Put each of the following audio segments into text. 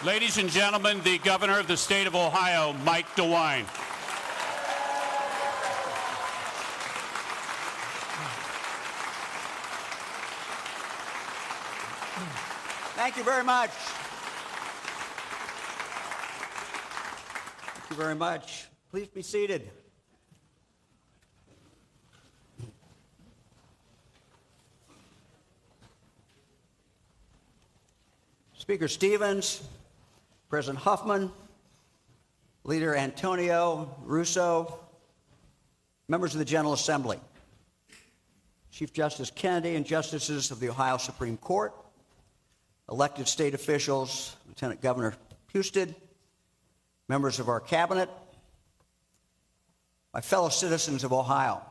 Ladies and gentlemen, the Governor of the State of Ohio, Mike DeWine. Thank you very much. Thank you very much. Please be seated. Speaker Stevens, President Huffman, Leader Antonio Russo, members of the General Assembly, Chief Justice Kennedy and justices of the Ohio Supreme Court, elected state officials, Lieutenant Governor Husted, members of our cabinet, my fellow citizens of Ohio.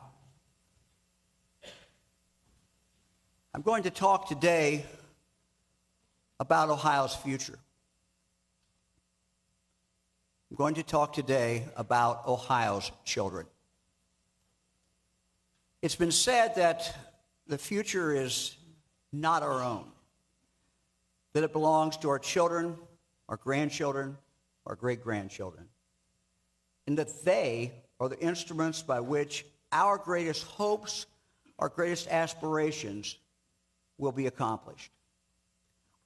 I'm going to talk today about Ohio's future. I'm going to talk today about Ohio's children. It's been said that the future is not our own, that it belongs to our children, our grandchildren, our great-grandchildren, and that they are the instruments by which our greatest hopes, our greatest aspirations will be accomplished.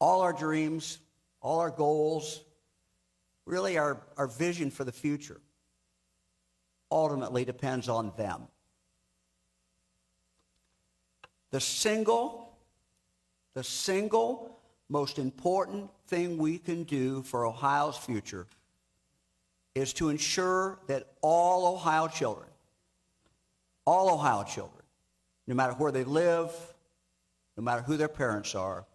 All our dreams, all our goals, really our vision for the future ultimately depends on them. The single most important thing we can do for Ohio's future is to ensure that all Ohio children, no matter where they live, no matter who their parents are,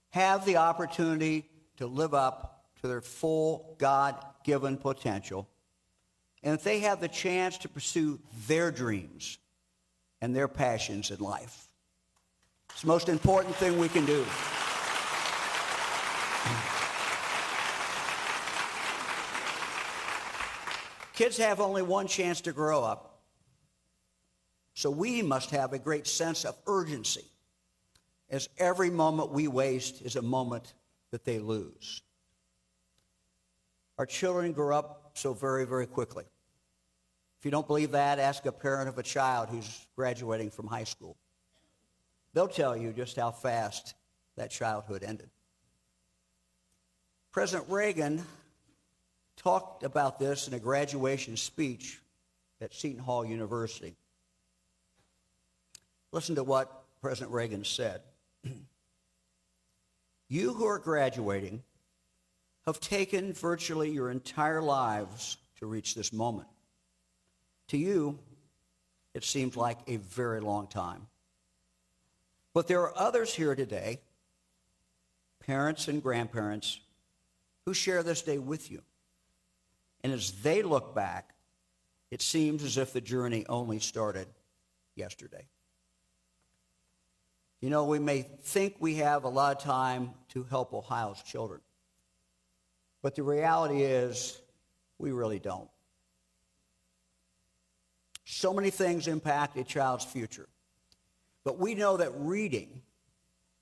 have the opportunity to live up to their full God-given potential, and that they have the chance to pursue their dreams and their passions in life. It's the most important thing we can do. Kids have only one chance to grow up, so we must have a great sense of urgency, as every moment we waste is a moment that they lose. Our children grow up so very, very quickly. If you don't believe that, ask a parent of a child who's graduating from high school. They'll tell you just how fast that childhood ended. President Reagan talked about this in a graduation speech at Seton Hall University. Listen to what President Reagan said. You who are graduating have taken virtually your entire lives to reach this moment. To you, it seems like a very long time. But there are others here today, parents and grandparents, who share this day with you. And as they look back, it seems as if the journey only started yesterday. You know, we may think we have a lot of time to help Ohio's children, but the reality is we really don't. So many things impact a child's future, but we know that reading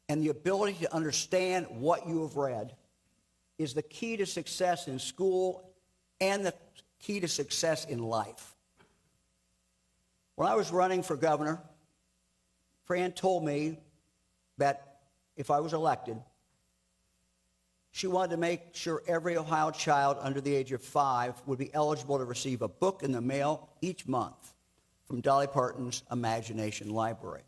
and the ability to understand what you have read is the key to success in school and the key to success in life. When I was running for governor, Fran told me that if I was elected, she wanted to make sure every Ohio child under the age of 5 would be eligible to receive a book in the mail each month from Dolly Parton's Imagination Library.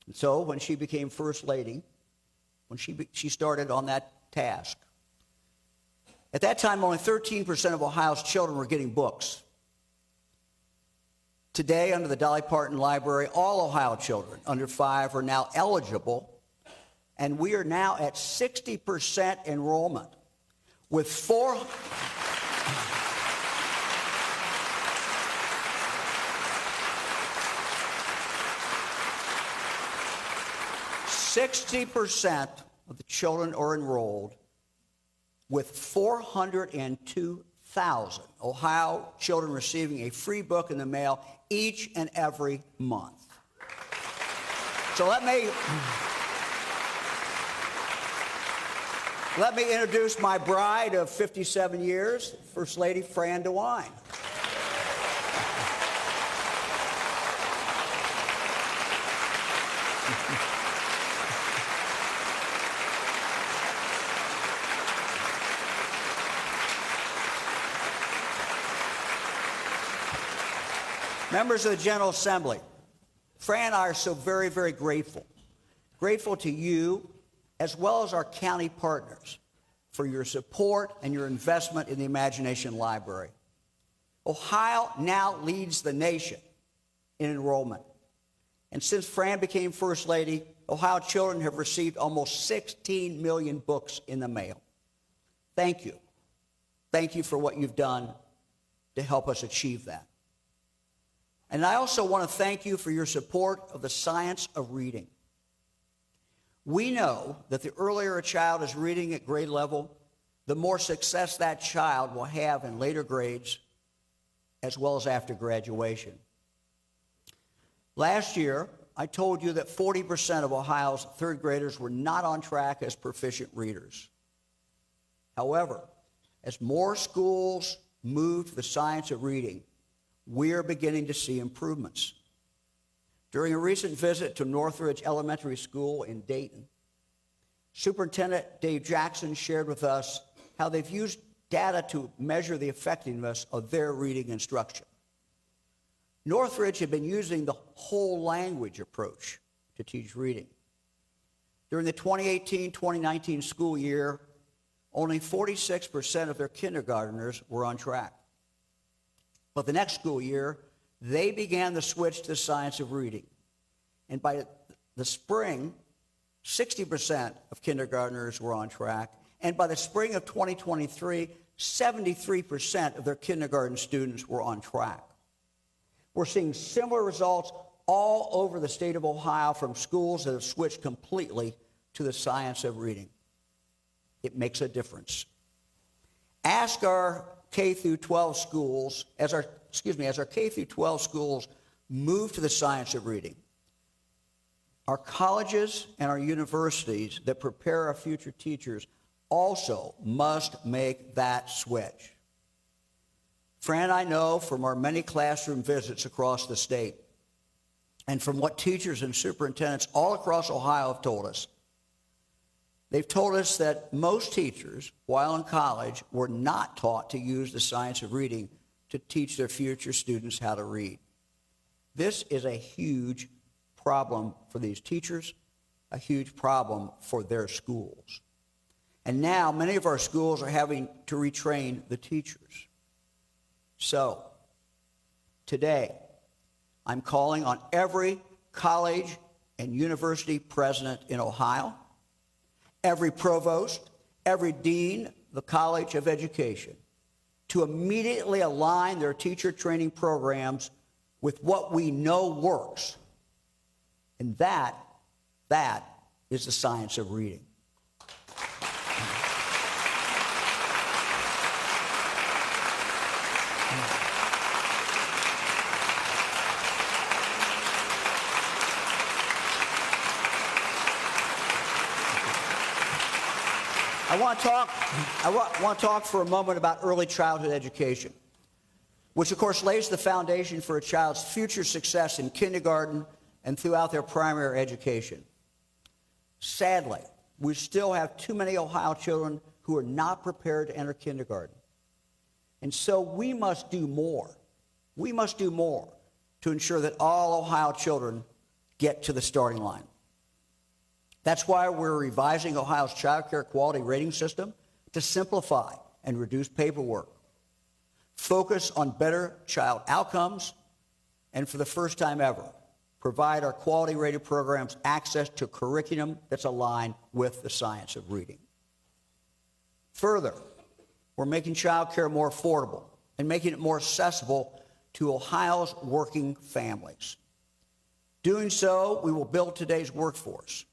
And so when she became First Lady, when she started on that task, at that time only 13% of Ohio's children were getting books. Today, under the Dolly Parton Library, all Ohio children under 5 are now eligible, and we are now at 60% enrollment, with 60% of the children are enrolled, with 402,000 Ohio children receiving a free book in the mail each and every month. So Let me introduce my bride of 57 years, First Lady Fran DeWine. Members of the General Assembly, Fran and I are so very, very grateful. Grateful to you, as well as our county partners, for your support and your investment in the Imagination Library. Ohio now leads the nation in enrollment. And since Fran became First Lady, Ohio children have received almost 16 million books in the mail. Thank you. Thank you for what you've done to help us achieve that. And I also want to thank you for your support of the science of reading. We know that the earlier a child is reading at grade level, the more success that child will have in later grades, as well as after graduation. Last year, I told you that 40% of Ohio's third graders were not on track as proficient readers. However, as more schools move to the science of reading, we're beginning to see improvements. During a recent visit to Northridge Elementary School in Dayton, Superintendent Dave Jackson shared with us how they've used data to measure the effectiveness of their reading instruction. Northridge had been using the whole language approach to teach reading. During the 2018-2019 school year, only 46% of their kindergartners were on track. But the next school year, they began the switch to the science of reading. And by the spring, 60% of kindergartners were on track. And by the spring of 2023, 73% of their kindergarten students were on track. We're seeing similar results all over the state of Ohio from schools that have switched completely to the science of reading. It makes a difference. Ask our K through 12 schools, as our K through 12 schools move to the science of reading. Our colleges and our universities that prepare our future teachers also must make that switch. Fran and I know from our many classroom visits across the state and from what teachers and superintendents all across Ohio have told us. They've told us that most teachers, while in college, were not taught to use the science of reading to teach their future students how to read. This is a huge problem for these teachers, a huge problem for their schools. And now many of our schools are having to retrain the teachers. So, today, I'm calling on every college and university president in Ohio, every provost, every dean of the College of Education, to immediately align their teacher training programs with what we know works. And that is the science of reading. I want to talk for a moment about early childhood education, which of course lays the foundation for a child's future success in kindergarten and throughout their primary education. Sadly, we still have too many Ohio children who are not prepared to enter kindergarten. And so we must do more. We must do more to ensure that all Ohio children get to the starting line. That's why we're revising Ohio's child care quality rating system to simplify and reduce paperwork, focus on better child outcomes, and for the first time ever, provide our quality rated programs access to curriculum that's aligned with the science of reading. Further, we're making child care more affordable and making it more accessible to Ohio's working families. Doing so, we will build today's workforce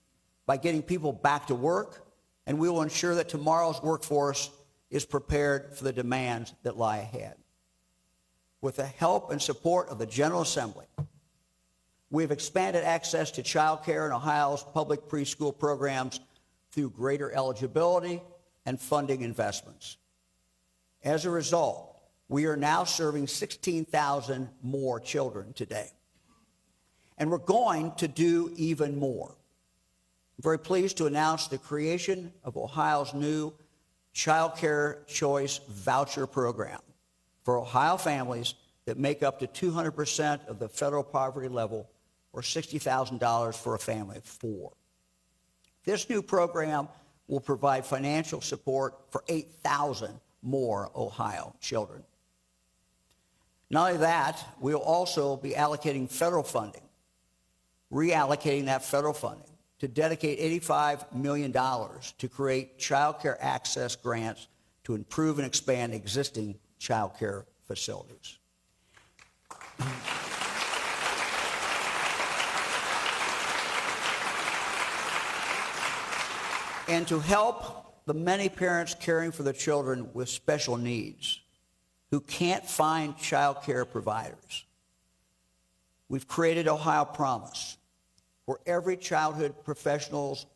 by getting people back to work, and we will ensure that tomorrow's workforce is prepared for the demands that lie ahead. With the help and support of the General Assembly, we have expanded access to child care in Ohio's public preschool programs through greater eligibility and funding investments. As a result, we are now serving 16,000 more children today. And we're going to do even more. I'm very pleased to announce the creation of Ohio's new Child Care Choice Voucher Program for Ohio families that make up to 200% of the federal poverty level, or $60,000 for a family of four. This new program will provide financial support for 8,000 more Ohio children. Not only that, we'll also be allocating federal funding, reallocating that federal funding to dedicate $85 million to create child care access grants to improve and expand existing child care facilities. And to help the many parents caring for their children with special needs who can't find child care providers, we've created Ohio Promise, where early childhood professionals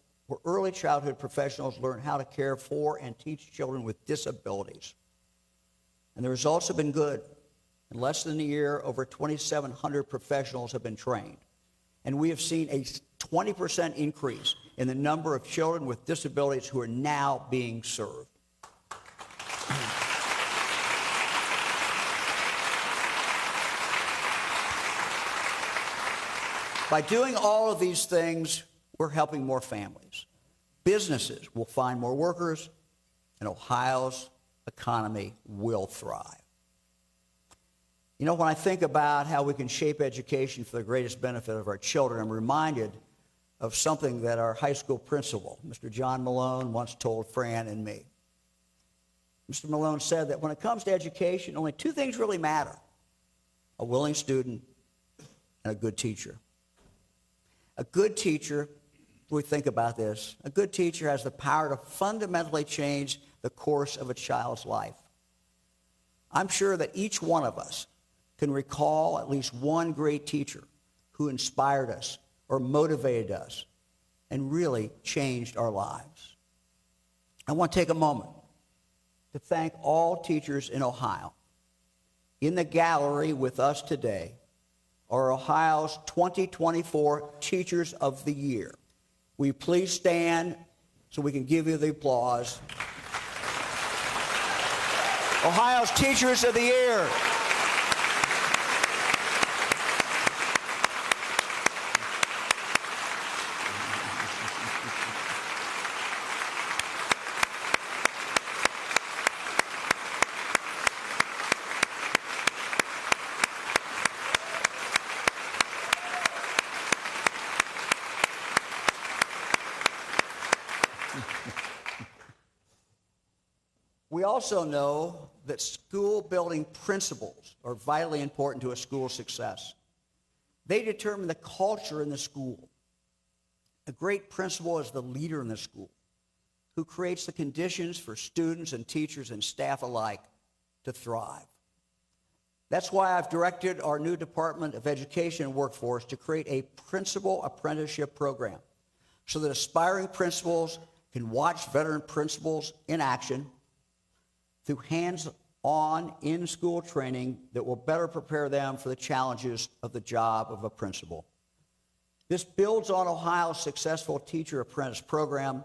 learn how to care for and teach children with disabilities. And the results have been good. In less than a year, over 2,700 professionals have been trained. And we have seen a 20% increase in the number of children with disabilities who are now being served. By doing all of these things, we're helping more families. Businesses will find more workers, and Ohio's economy will thrive. You know, when I think about how we can shape education for the greatest benefit of our children, I'm reminded of something that our high school principal, Mr. John Malone, once told Fran and me. Mr. Malone said that when it comes to education, only two things really matter: a willing student and a good teacher. A good teacher, we think about this, a good teacher has the power to fundamentally change the course of a child's life. I'm sure that each one of us can recall at least one great teacher who inspired us or motivated us and really changed our lives. I want to take a moment to thank all teachers in Ohio. In the gallery with us today are Ohio's 2024 Teachers of the Year. Will you please stand so we can give you the applause? Ohio's Teachers of the Year. We also know that school building principles are vitally important to a school's success. They determine the culture in the school. A great principal is the leader in the school who creates the conditions for students and teachers and staff alike to thrive. That's why I've directed our new Department of Education and Workforce to create a principal apprenticeship program so that aspiring principals can watch veteran principals in action through hands-on in-school training that will better prepare them for the challenges of the job of a principal. This builds on Ohio's successful teacher apprentice program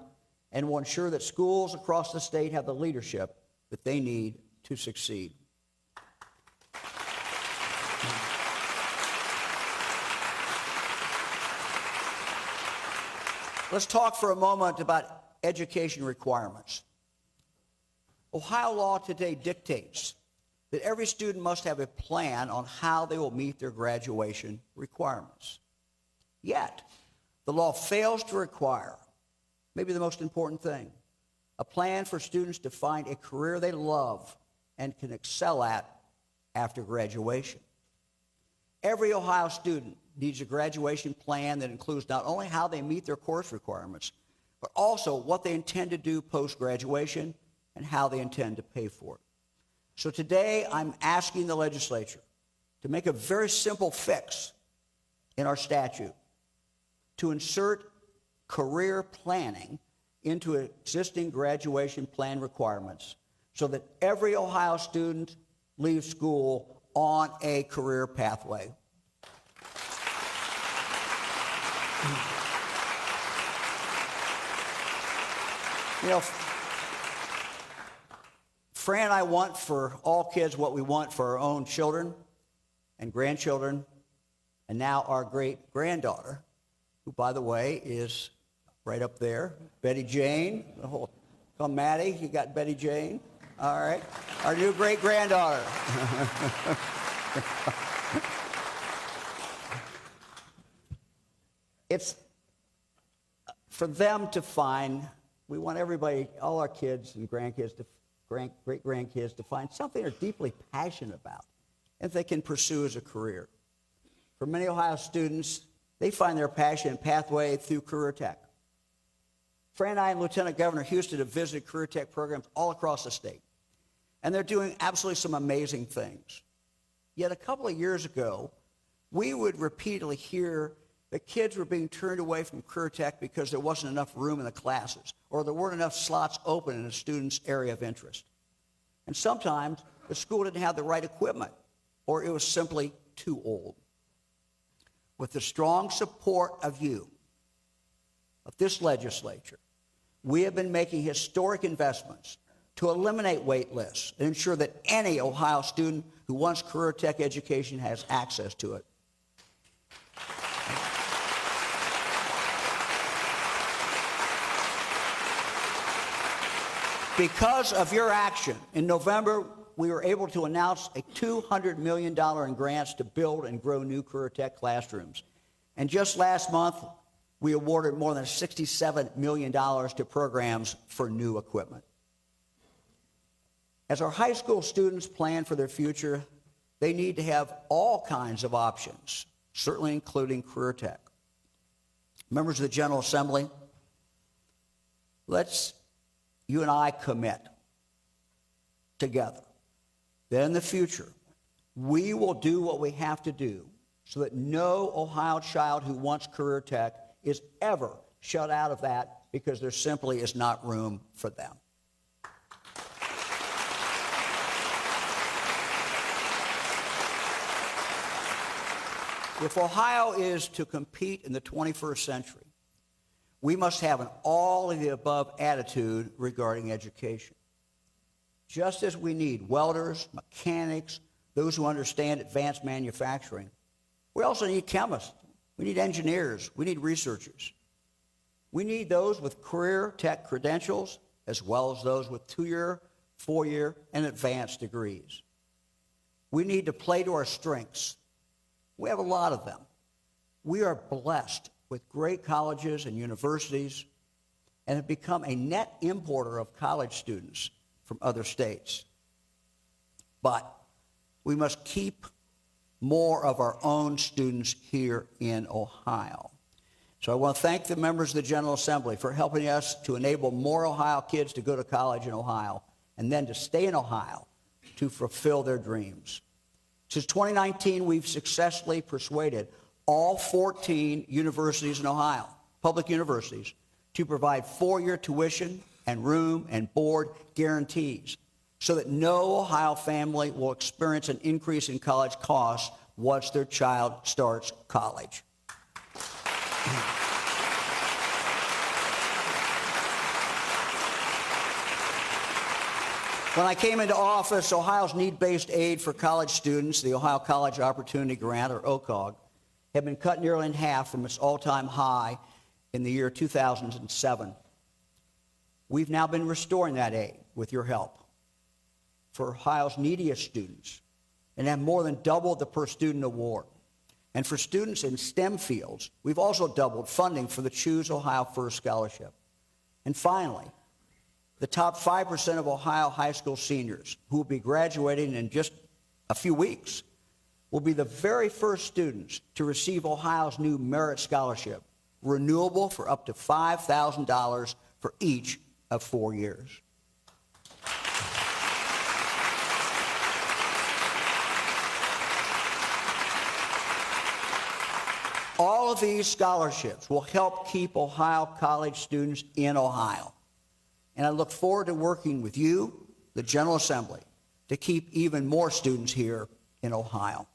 and will ensure that schools across the state have the leadership that they need to succeed. Let's talk for a moment about education requirements. Ohio law today dictates that every student must have a plan on how they will meet their graduation requirements. Yet, the law fails to require, maybe the most important thing, a plan for students to find a career they love and can excel at after graduation. Every Ohio student needs a graduation plan that includes not only how they meet their course requirements, but also what they intend to do post-graduation and how they intend to pay for it. So today, I'm asking the legislature to make a very simple fix in our statute to insert career planning into existing graduation plan requirements so that every Ohio student leaves school on a career pathway. You know, Fran and I want for all kids what we want for our own children and grandchildren, and now our great-granddaughter, who, by the way, is right up there, Betty Jane. Come, Maddie, you got Betty Jane. All right, our new great-granddaughter. It's for them to find, we want everybody, all our kids and grandkids, great-grandkids, to find something they're deeply passionate about and they can pursue as a career. For many Ohio students, they find their passion and pathway through career tech. Fran and I and Lieutenant Governor Houston have visited career tech programs all across the state, and they're doing absolutely some amazing things. Yet a couple of years ago, we would repeatedly hear that kids were being turned away from career tech because there wasn't enough room in the classes, or there weren't enough slots open in a student's area of interest. And sometimes the school didn't have the right equipment, or it was simply too old. With the strong support of you, of this legislature, we have been making historic investments to eliminate wait lists and ensure that any Ohio student who wants career tech education has access to it. Because of your action, in November, we were able to announce a $200 million in grants to build and grow new career tech classrooms. And just last month, we awarded more than $67 million to programs for new equipment. As our high school students plan for their future, they need to have all kinds of options, certainly including career tech. Members of the General Assembly, let's you and I commit together that in the future, we will do what we have to do so that no Ohio child who wants career tech is ever shut out of that because there simply is not room for them. If Ohio is to compete in the 21st century, we must have an all-of-the-above attitude regarding education. Just as we need welders, mechanics, those who understand advanced manufacturing, we also need chemists. We need engineers. We need researchers. We need those with career tech credentials as well as those with 2-year, 4-year, and advanced degrees. We need to play to our strengths. We have a lot of them. We are blessed with great colleges and universities and have become a net importer of college students from other states. But we must keep more of our own students here in Ohio. So I want to thank the members of the General Assembly for helping us to enable more Ohio kids to go to college in Ohio and then to stay in Ohio to fulfill their dreams. Since 2019, we've successfully persuaded all 14 universities in Ohio, public universities, to provide 4-year tuition and room and board guarantees so that no Ohio family will experience an increase in college costs once their child starts college. When I came into office, Ohio's need-based aid for college students, the Ohio College Opportunity Grant, or OCOG, had been cut nearly in half from its all-time high in the year 2007. We've now been restoring that aid with your help for Ohio's neediest students and have more than doubled the per-student award. And for students in STEM fields, we've also doubled funding for the Choose Ohio First Scholarship. And finally, the top 5% of Ohio high school seniors who will be graduating in just a few weeks will be the very first students to receive Ohio's new Merit Scholarship, renewable for up to $5,000 for each of 4 years. All of these scholarships will help keep Ohio college students in Ohio. And I look forward to working with you, the General Assembly, to keep even more students here in Ohio.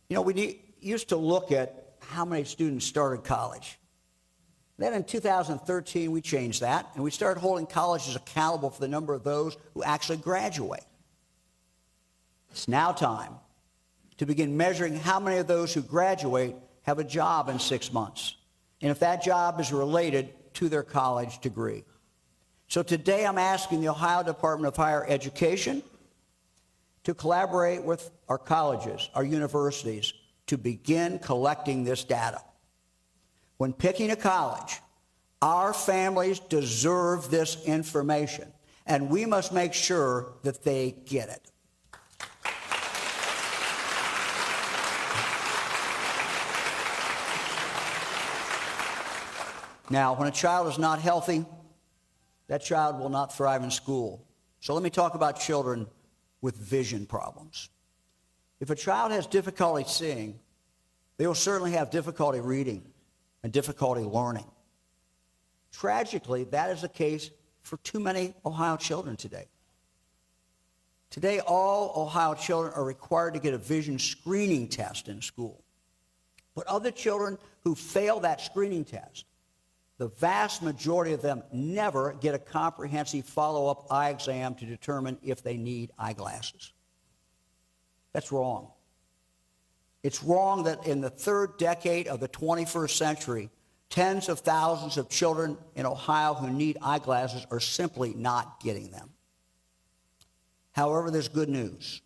You know, we used to look at how many students started college. Then in 2013, we changed that, and we started holding colleges accountable for the number of those who actually graduate. It's now time to begin measuring how many of those who graduate have a job in 6 months, and if that job is related to their college degree. So today I'm asking the Ohio Department of Higher Education to collaborate with our colleges, our universities, to begin collecting this data. When picking a college, our families deserve this information, and we must make sure that they get it. Now, when a child is not healthy, that child will not thrive in school. So let me talk about children with vision problems. If a child has difficulty seeing, they will certainly have difficulty reading and difficulty learning. Tragically, that is the case for too many Ohio children today. Today, all Ohio children are required to get a vision screening test in school. But other children who fail that screening test, the vast majority of them never get a comprehensive follow-up eye exam to determine if they need eyeglasses. That's wrong. It's wrong that in the third decade of the 21st century, tens of thousands of children in Ohio who need eyeglasses are simply not getting them. However, there's good news.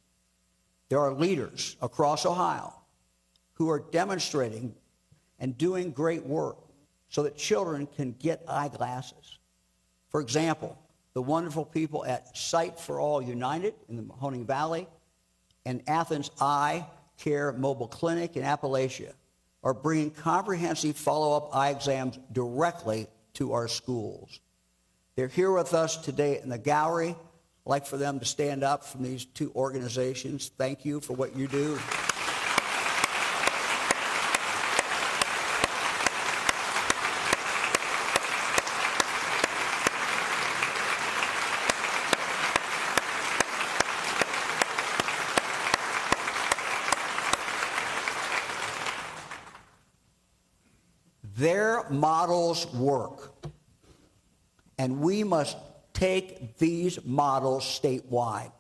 There are leaders across Ohio who are demonstrating and doing great work so that children can get eyeglasses. For example, the wonderful people at Sight for All United in the Mahoning Valley and Athens Eye Care Mobile Clinic in Appalachia are bringing comprehensive follow-up eye exams directly to our schools. They're here with us today in the gallery. I'd like for them to stand up from these two organizations. Thank you for what you do. Their models work, and we must take these models statewide.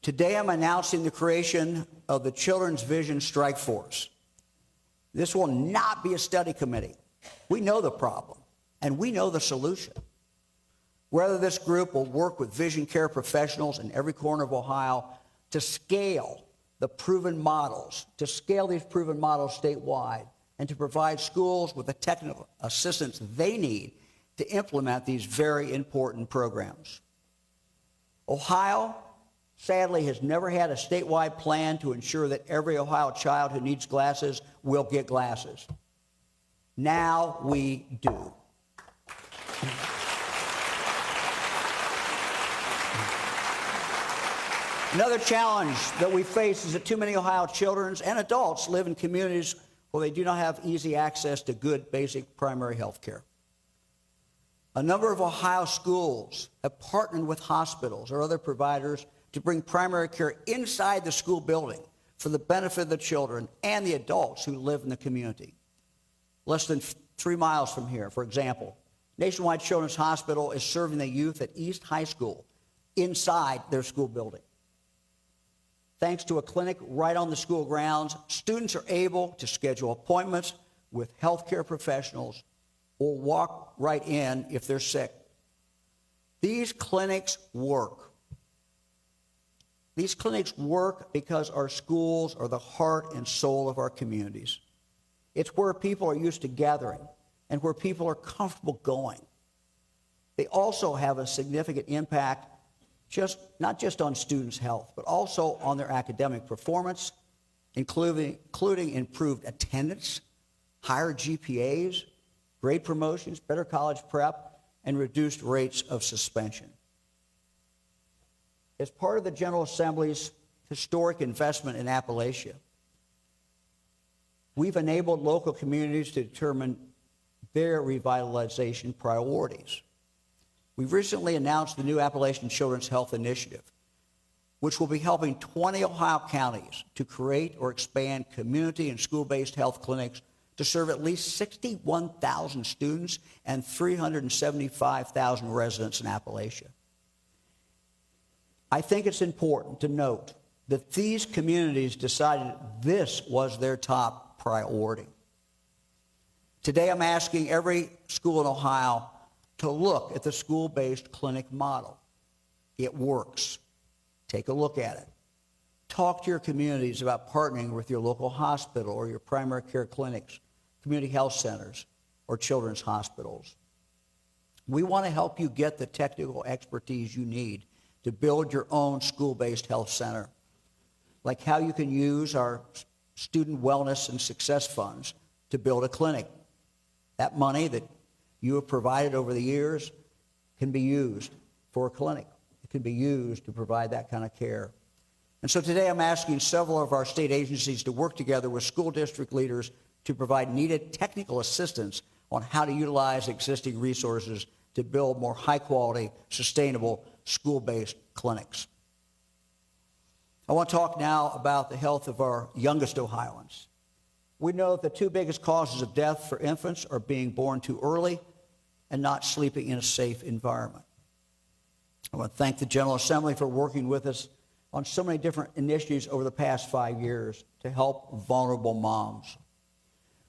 Today I'm announcing the creation of the Children's Vision Strike Force. This will not be a study committee. We know the problem, and we know the solution. Whether this group will work with vision care professionals in every corner of Ohio to scale the proven models, to scale these proven models statewide, and to provide schools with the technical assistance they need to implement these very important programs. Ohio, sadly, has never had a statewide plan to ensure that every Ohio child who needs glasses will get glasses. Now we do. Another challenge that we face is that too many Ohio children and adults live in communities where they do not have easy access to good basic primary health care. A number of Ohio schools have partnered with hospitals or other providers to bring primary care inside the school building for the benefit of the children and the adults who live in the community. Less than 3 miles from here, for example, Nationwide Children's Hospital is serving the youth at East High School inside their school building. Thanks to a clinic right on the school grounds, students are able to schedule appointments with healthcare professionals or walk right in if they're sick. These clinics work. These clinics work because our schools are the heart and soul of our communities. It's where people are used to gathering and where people are comfortable going. They also have a significant impact not just on students' health, but also on their academic performance, including improved attendance, higher GPAs, grade promotions, better college prep, and reduced rates of suspension. As part of the General Assembly's historic investment in Appalachia, we've enabled local communities to determine their revitalization priorities. We've recently announced the new Appalachian Children's Health Initiative, which will be helping 20 Ohio counties to create or expand community and school-based health clinics to serve at least 61,000 students and 375,000 residents in Appalachia. I think it's important to note that these communities decided this was their top priority. Today, I'm asking every school in Ohio to look at the school-based clinic model. It works. Take a look at it. Talk to your communities about partnering with your local hospital or your primary care clinics, community health centers, or children's hospitals. We want to help you get the technical expertise you need to build your own school-based health center, like how you can use our student wellness and success funds to build a clinic. That money that you have provided over the years can be used for a clinic. It can be used to provide that kind of care. And so today I'm asking several of our state agencies to work together with school district leaders to provide needed technical assistance on how to utilize existing resources to build more high-quality, sustainable, school-based clinics. I want to talk now about the health of our youngest Ohioans. We know that the two biggest causes of death for infants are being born too early and not sleeping in a safe environment. I want to thank the General Assembly for working with us on so many different initiatives over the past 5 years to help vulnerable moms.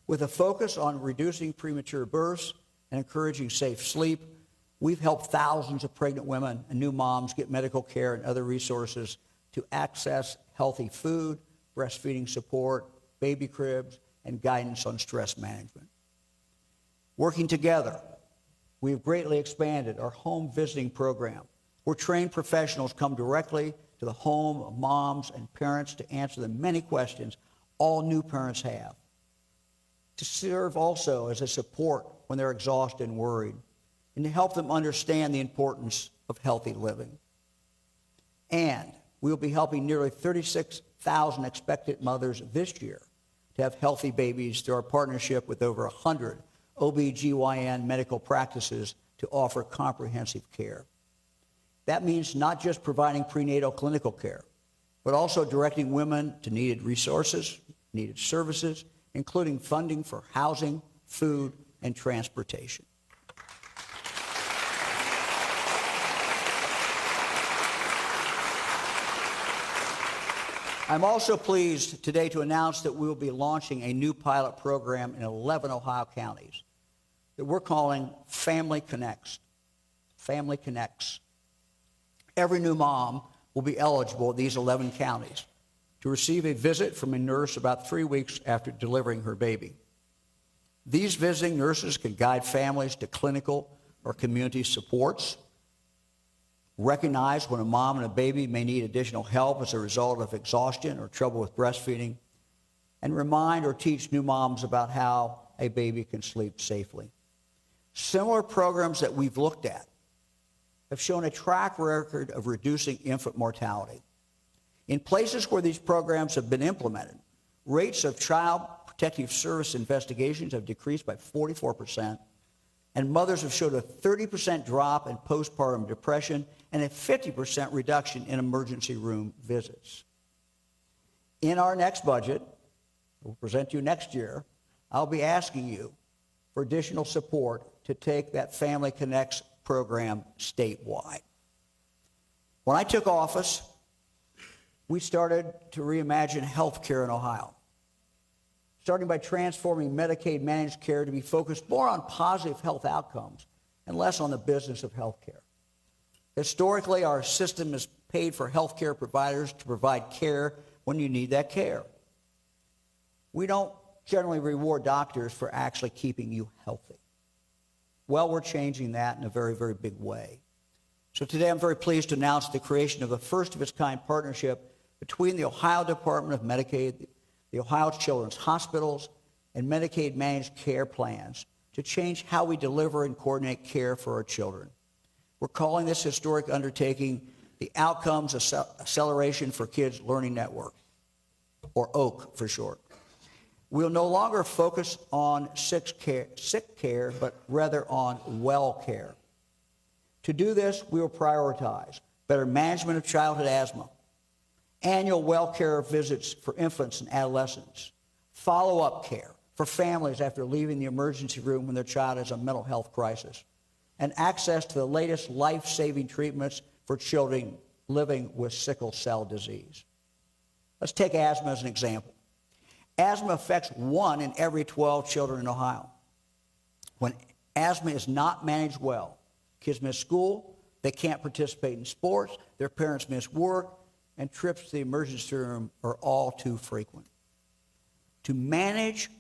With a focus on reducing premature births and encouraging safe sleep, we've helped thousands of pregnant women and new moms get medical care and other resources to access healthy food, breastfeeding support, baby cribs, and guidance on stress management. Working together, we've greatly expanded our home visiting program, where trained professionals come directly to the home of moms and parents to answer the many questions all new parents have, to serve also as a support when they're exhausted and worried, and to help them understand the importance of healthy living. And we will be helping nearly 36,000 expectant mothers this year to have healthy babies through our partnership with over 100 OB/GYN medical practices to offer comprehensive care. That means not just providing prenatal clinical care, but also directing women to needed resources, needed services, including funding for housing, food, and transportation. I'm also pleased today to announce that we will be launching a new pilot program in 11 Ohio counties that we're calling Family Connects. Family Connects. Every new mom will be eligible in these 11 counties to receive a visit from a nurse about 3 weeks after delivering her baby. These visiting nurses can guide families to clinical or community supports, recognize when a mom and a baby may need additional help as a result of exhaustion or trouble with breastfeeding, and remind or teach new moms about how a baby can sleep safely. Similar programs that we've looked at have shown a track record of reducing infant mortality. In places where these programs have been implemented, rates of child protective service investigations have decreased by 44%, and mothers have showed a 30% drop in postpartum depression and a 50% reduction in emergency room visits. In our next budget, we'll present to you next year, I'll be asking you for additional support to take that Family Connects program statewide. When I took office, we started to reimagine health care in Ohio, starting by transforming Medicaid managed care to be focused more on positive health outcomes and less on the business of health care. Historically, our system has paid for health care providers to provide care when you need that care. We don't generally reward doctors for actually keeping you healthy. Well, we're changing that in a very, very big way. So today I'm very pleased to announce the creation of a first-of-its-kind partnership between the Ohio Department of Medicaid, the Ohio Children's Hospitals, and Medicaid managed care plans to change how we deliver and coordinate care for our children. We're calling this historic undertaking the Outcomes Acceleration for Kids Learning Network, or OAK for short. We'll no longer focus on sick care, but rather on well care. To do this, we will prioritize better management of childhood asthma, annual well care visits for infants and adolescents, follow-up care for families after leaving the emergency room when their child has a mental health crisis, and access to the latest life-saving treatments for children living with sickle cell disease. Let's take asthma as an example. Asthma affects 1 in every 12 children in Ohio. When asthma is not managed well, kids miss school, they can't participate in sports, their parents miss work, and trips to the emergency room are all too frequent. To manage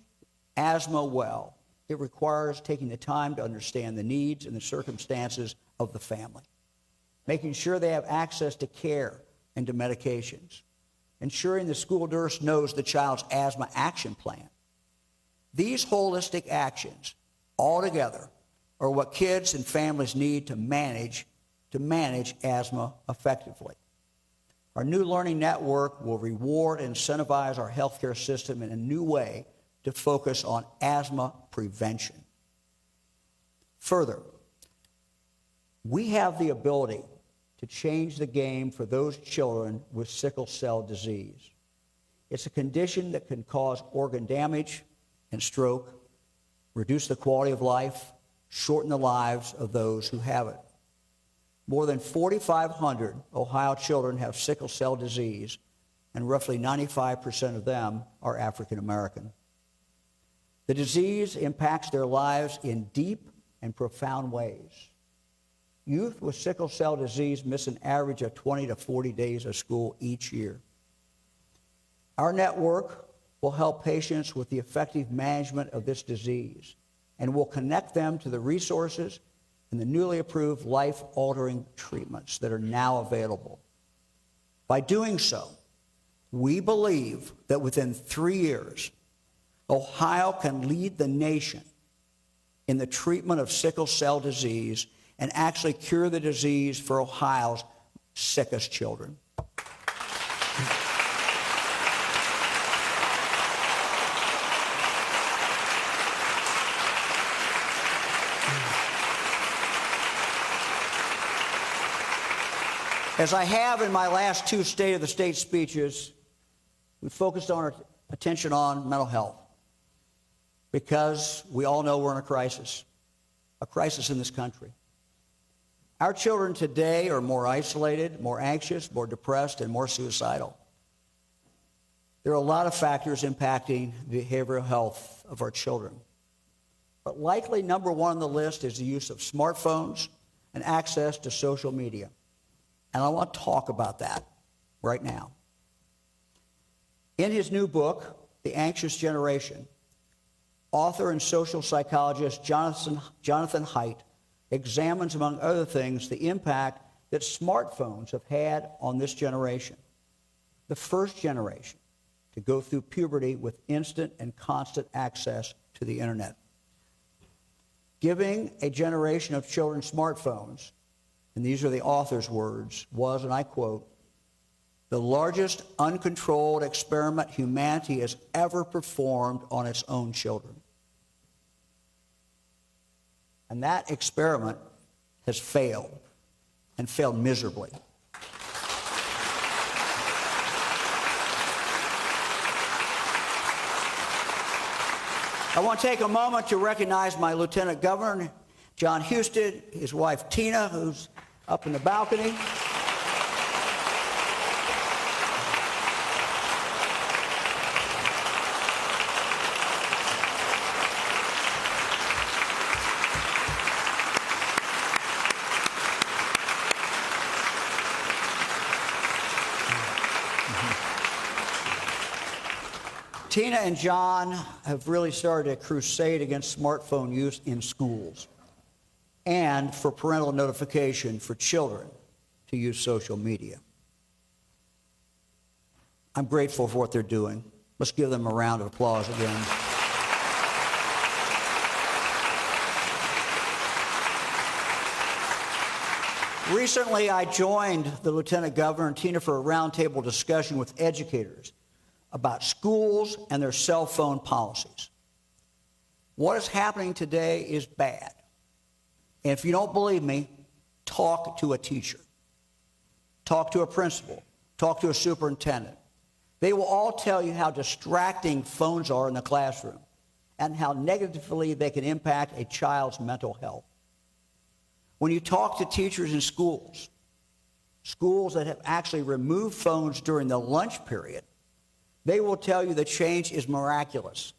asthma well, it requires taking the time to understand the needs and the circumstances of the family, making sure they have access to care and to medications, ensuring the school nurse knows the child's asthma action plan. These holistic actions, all together, are what kids and families need to manage asthma effectively. Our new learning network will reward and incentivize our healthcare system in a new way to focus on asthma prevention. Further, we have the ability to change the game for those children with sickle cell disease. It's a condition that can cause organ damage and stroke, reduce the quality of life, shorten the lives of those who have it. More than 4,500 Ohio children have sickle cell disease, and roughly 95% of them are African American. The disease impacts their lives in deep and profound ways. Youth with sickle cell disease miss an average of 20 to 40 days of school each year. Our network will help patients with the effective management of this disease and will connect them to the resources and the newly approved life-altering treatments that are now available. By doing so, we believe that within 3 years, Ohio can lead the nation in the treatment of sickle cell disease and actually cure the disease for Ohio's sickest children. As I have in my last 2 State of the State speeches, we focused our attention on mental health because we all know we're in a crisis in this country. Our children today are more isolated, more anxious, more depressed, and more suicidal. There are a lot of factors impacting the behavioral health of our children. But likely number 1 on the list is the use of smartphones and access to social media. And I want to talk about that right now. In his new book, The Anxious Generation, author and social psychologist Jonathan Haidt examines, among other things, the impact that smartphones have had on this generation, the first generation to go through puberty with instant and constant access to the internet. Giving a generation of children smartphones, and these are the author's words, was, and I quote, "the largest uncontrolled experiment humanity has ever performed on its own children." And that experiment has failed, and failed miserably. I want to take a moment to recognize my Lieutenant Governor, John Husted, his wife Tina, who's up in the balcony. Tina and John have really started a crusade against smartphone use in schools and for parental notification for children to use social media. I'm grateful for what they're doing. Let's give them a round of applause again. Recently, I joined the Lieutenant Governor and Tina for a roundtable discussion with educators about schools and their cell phone policies. What is happening today is bad. And if you don't believe me, talk to a teacher, talk to a principal, talk to a superintendent. They will all tell you how distracting phones are in the classroom and how negatively they can impact a child's mental health. When you talk to teachers in schools that have actually removed phones during the lunch period, they will tell you the change is miraculous.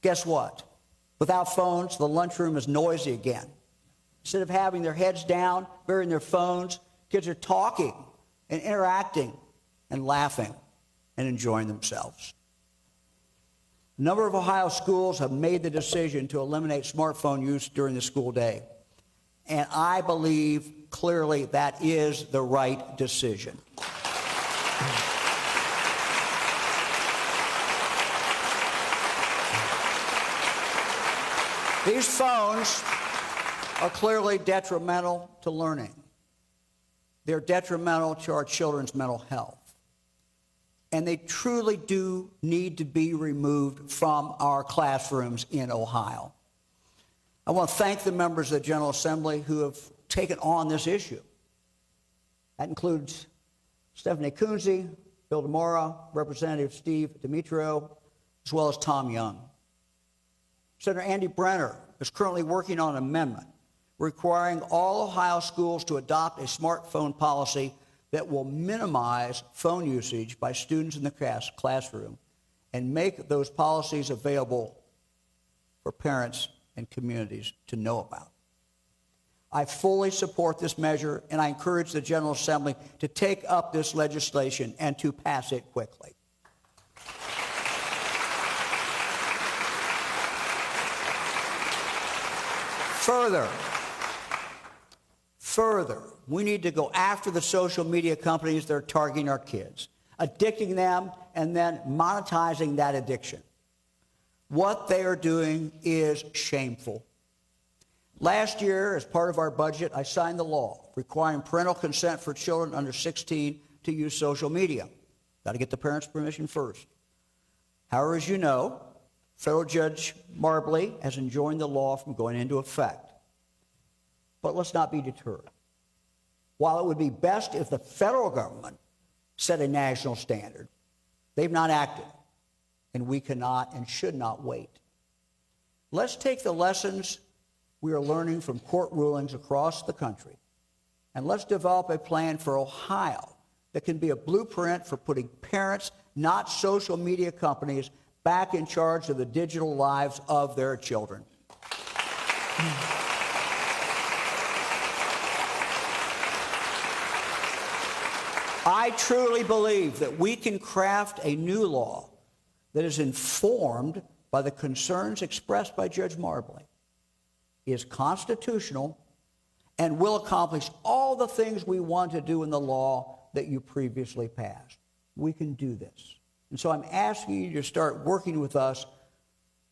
Guess what? Without phones, the lunchroom is noisy again. Instead of having their heads down, burying their phones, kids are talking and interacting and laughing and enjoying themselves. A number of Ohio schools have made the decision to eliminate smartphone use during the school day. And I believe clearly that is the right decision. These phones are clearly detrimental to learning. They're detrimental to our children's mental health. And they truly do need to be removed from our classrooms in Ohio. I want to thank the members of the General Assembly who have taken on this issue. That includes Stephanie Kunze, Bill DeMora, Representative Steve Demetrio, as well as Tom Young. Senator Andy Brenner is currently working on an amendment requiring all Ohio schools to adopt a smartphone policy that will minimize phone usage by students in the classroom and make those policies available for parents and communities to know about. I fully support this measure, and I encourage the General Assembly to take up this legislation and to pass it quickly. Further, we need to go after the social media companies that are targeting our kids, addicting them, and then monetizing that addiction. What they are doing is shameful. Last year, as part of our budget, I signed the law requiring parental consent for children under 16 to use social media. Got to get the parents' permission first. However, as you know, Federal Judge Marbley has enjoined the law from going into effect. But let's not be deterred. While it would be best if the federal government set a national standard, they've not acted, and we cannot and should not wait. Let's take the lessons we are learning from court rulings across the country, and let's develop a plan for Ohio that can be a blueprint for putting parents, not social media companies, back in charge of the digital lives of their children. I truly believe that we can craft a new law that is informed by the concerns expressed by Judge Marbley, is constitutional, and will accomplish all the things we want to do in the law that you previously passed. We can do this. And so I'm asking you to start working with us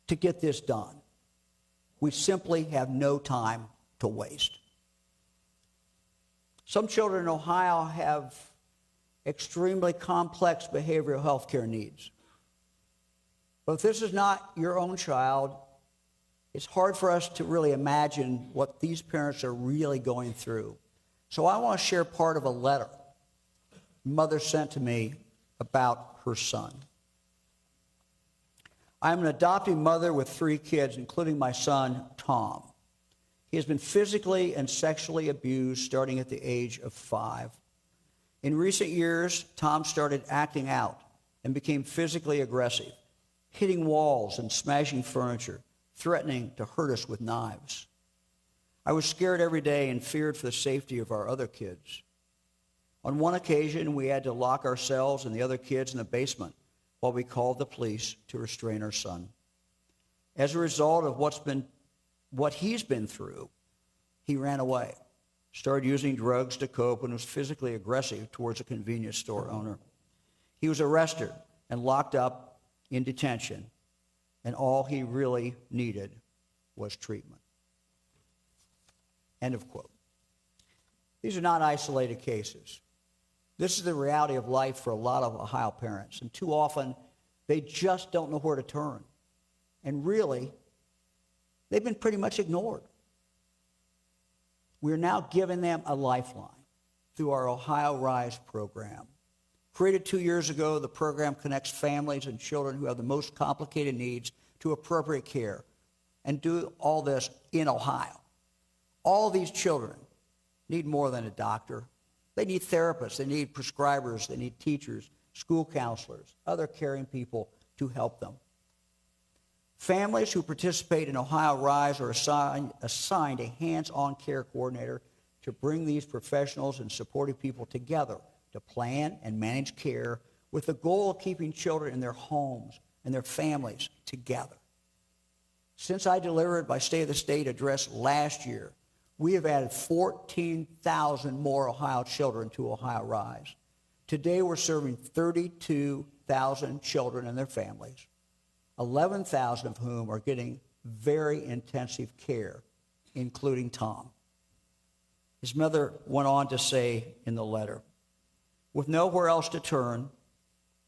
to get this done. We simply have no time to waste. Some children in Ohio have extremely complex behavioral health care needs. But if this is not your own child, it's hard for us to really imagine what these parents are really going through. So I want to share part of a letter a mother sent to me about her son. I'm an adopting mother with 3 kids, including my son, Tom. He has been physically and sexually abused starting at the age of 5. In recent years, Tom started acting out and became physically aggressive, hitting walls and smashing furniture, threatening to hurt us with knives. I was scared every day and feared for the safety of our other kids. On one occasion, we had to lock ourselves and the other kids in the basement while we called the police to restrain our son. As a result of what he's been through, he ran away, started using drugs to cope, and was physically aggressive towards a convenience store owner. He was arrested and locked up in detention, and all he really needed was treatment. End of quote. These are not isolated cases. This is the reality of life for a lot of Ohio parents, and too often they just don't know where to turn. And really, they've been pretty much ignored. We're now giving them a lifeline through our Ohio Rise program. Created 2 years ago, the program connects families and children who have the most complicated needs to appropriate care, and do all this in Ohio. All these children need more than a doctor. They need therapists, they need prescribers, they need teachers, school counselors, other caring people to help them. Families who participate in Ohio Rise are assigned a hands-on care coordinator to bring these professionals and supportive people together to plan and manage care with the goal of keeping children in their homes and their families together. Since I delivered my State of the State address last year, we have added 14,000 more Ohio children to Ohio Rise. Today, we're serving 32,000 children and their families, 11,000 of whom are getting very intensive care, including Tom. His mother went on to say in the letter, with nowhere else to turn,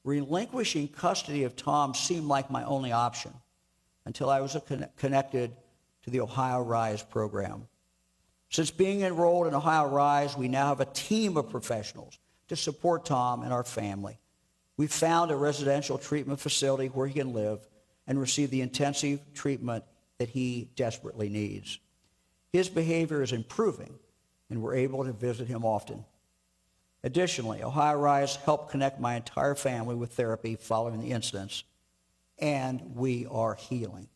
relinquishing custody of Tom seemed like my only option until I was connected to the Ohio Rise program. Since being enrolled in Ohio Rise, we now have a team of professionals to support Tom and our family. We've found a residential treatment facility where he can live and receive the intensive treatment that he desperately needs. His behavior is improving, and we're able to visit him often. Additionally, Ohio Rise helped connect my entire family with therapy following the incidents, and we are healing.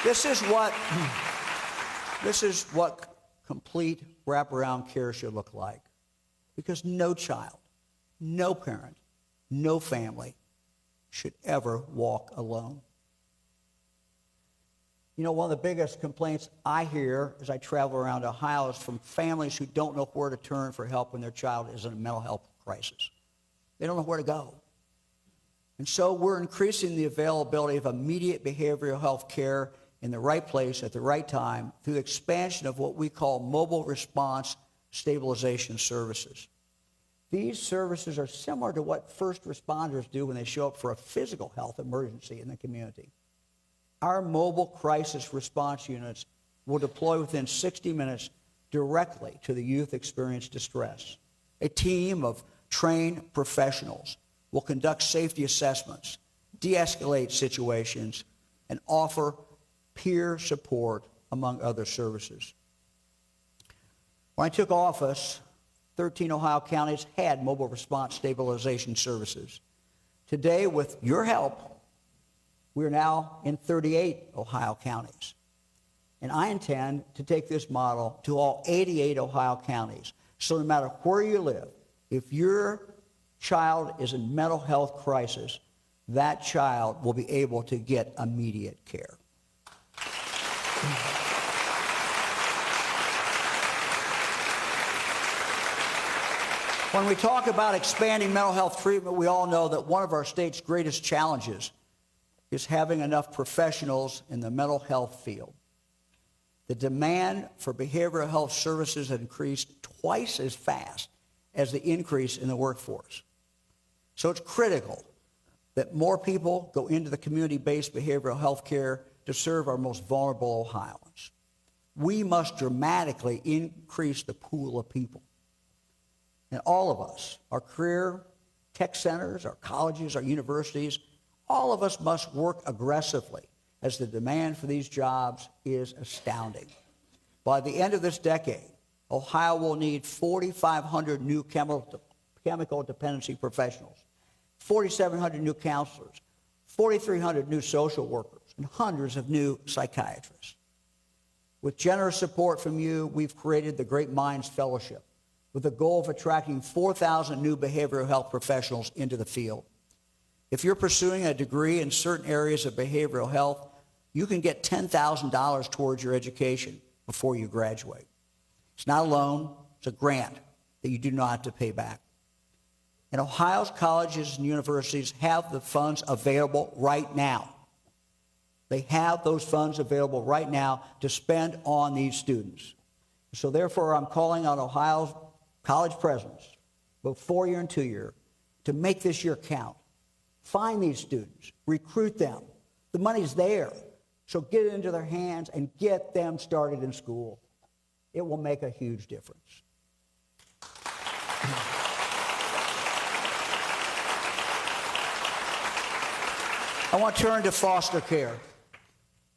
This is what complete wraparound care should look like, because no child, no parent, no family should ever walk alone. You know, one of the biggest complaints I hear as I travel around Ohio is from families who don't know where to turn for help when their child is in a mental health crisis. They don't know where to go. And so we're increasing the availability of immediate behavioral health care in the right place at the right time through the expansion of what we call mobile response stabilization services. These services are similar to what first responders do when they show up for a physical health emergency in the community. Our mobile crisis response units will deploy within 60 minutes directly to the youth experiencing distress. A team of trained professionals will conduct safety assessments, de-escalate situations, and offer peer support, among other services. When I took office, 13 Ohio counties had mobile response stabilization services. Today, with your help, we're now in 38 Ohio counties. And I intend to take this model to all 88 Ohio counties. So no matter where you live, if your child is in mental health crisis, that child will be able to get immediate care. When we talk about expanding mental health treatment, we all know that one of our state's greatest challenges is having enough professionals in the mental health field. The demand for behavioral health services has increased twice as fast as the increase in the workforce. So it's critical that more people go into the community-based behavioral health care to serve our most vulnerable Ohioans. We must dramatically increase the pool of people. And all of us, our career tech centers, our colleges, our universities, all of us must work aggressively as the demand for these jobs is astounding. By the end of this decade, Ohio will need 4,500 new chemical dependency professionals, 4,700 new counselors, 4,300 new social workers, and hundreds of new psychiatrists. With generous support from you, we've created the Great Minds Fellowship with the goal of attracting 4,000 new behavioral health professionals into the field. If you're pursuing a degree in certain areas of behavioral health, you can get $10,000 towards your education before you graduate. It's not a loan, it's a grant that you do not have to pay back. And Ohio's colleges and universities have the funds available right now. They have those funds available right now to spend on these students. So therefore, I'm calling on Ohio's college presidents, both 4-year and 2-year, to make this year count. Find these students, recruit them, The money's there. So get it into their hands and get them started in school. It will make a huge difference. I want to turn to foster care.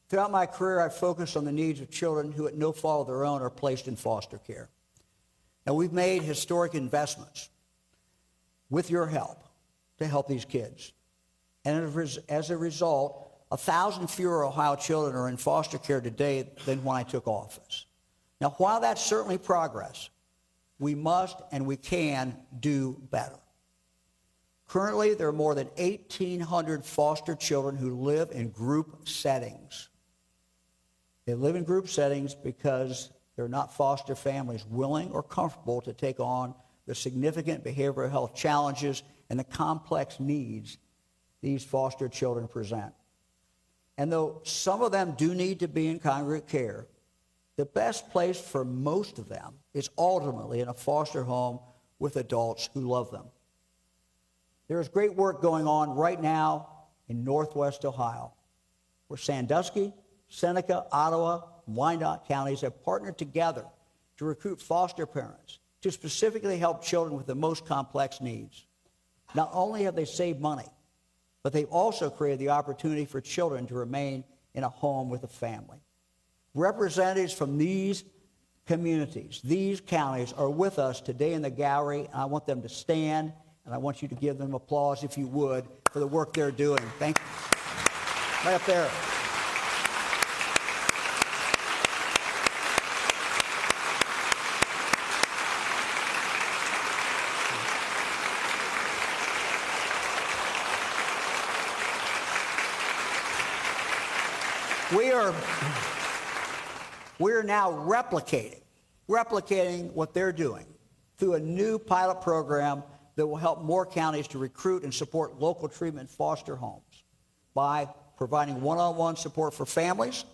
Throughout my career, I've focused on the needs of children who, at no fault of their own, are placed in foster care. Now, we've made historic investments with your help to help these kids. And as a result, 1,000 fewer Ohio children are in foster care today than when I took office. Now, while that's certainly progress, we must and we can do better. Currently, there are more than 1,800 foster children who live in group settings. They live in group settings because they're not foster families willing or comfortable to take on the significant behavioral health challenges and the complex needs these foster children present. And though some of them do need to be in congregate care, the best place for most of them is ultimately in a foster home with adults who love them. There is great work going on right now in Northwest Ohio, where Sandusky, Seneca, Ottawa, and Wyandotte counties have partnered together to recruit foster parents to specifically help children with the most complex needs. Not only have they saved money, but they've also created the opportunity for children to remain in a home with a family. Representatives from these communities, these counties, are with us today in the gallery, and I want them to stand, and I want you to give them applause, if you would, for the work they're doing. Thank you. Right up there. We are now replicating what they're doing through a new pilot program that will help more counties to recruit and support local treatment foster homes by providing one-on-one support for families,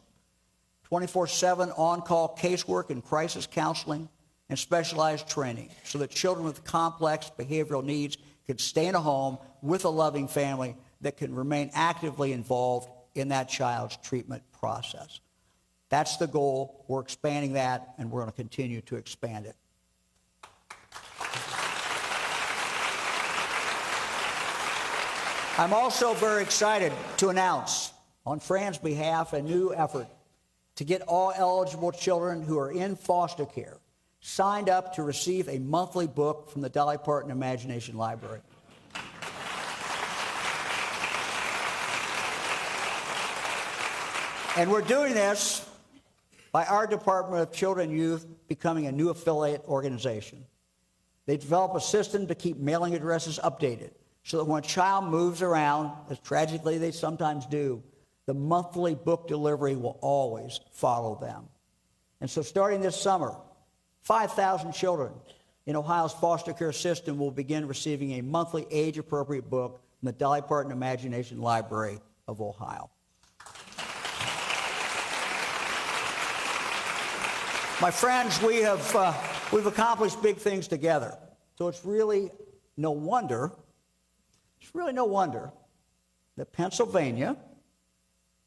24/7 on-call casework and crisis counseling, and specialized training so that children with complex behavioral needs can stay in a home with a loving family that can remain actively involved in that child's treatment process. That's the goal. We're expanding that, and we're going to continue to expand it. I'm also very excited to announce, on Fran's behalf, a new effort to get all eligible children who are in foster care signed up to receive a monthly book from the Dolly Parton Imagination Library. And we're doing this by our Department of Children and Youth becoming a new affiliate organization. They develop a system to keep mailing addresses updated so that when a child moves around, as tragically they sometimes do, the monthly book delivery will always follow them. And so starting this summer, 5,000 children in Ohio's foster care system will begin receiving a monthly age-appropriate book from the Dolly Parton Imagination Library of Ohio. My friends, we've accomplished big things together. So it's really no wonder that Pennsylvania,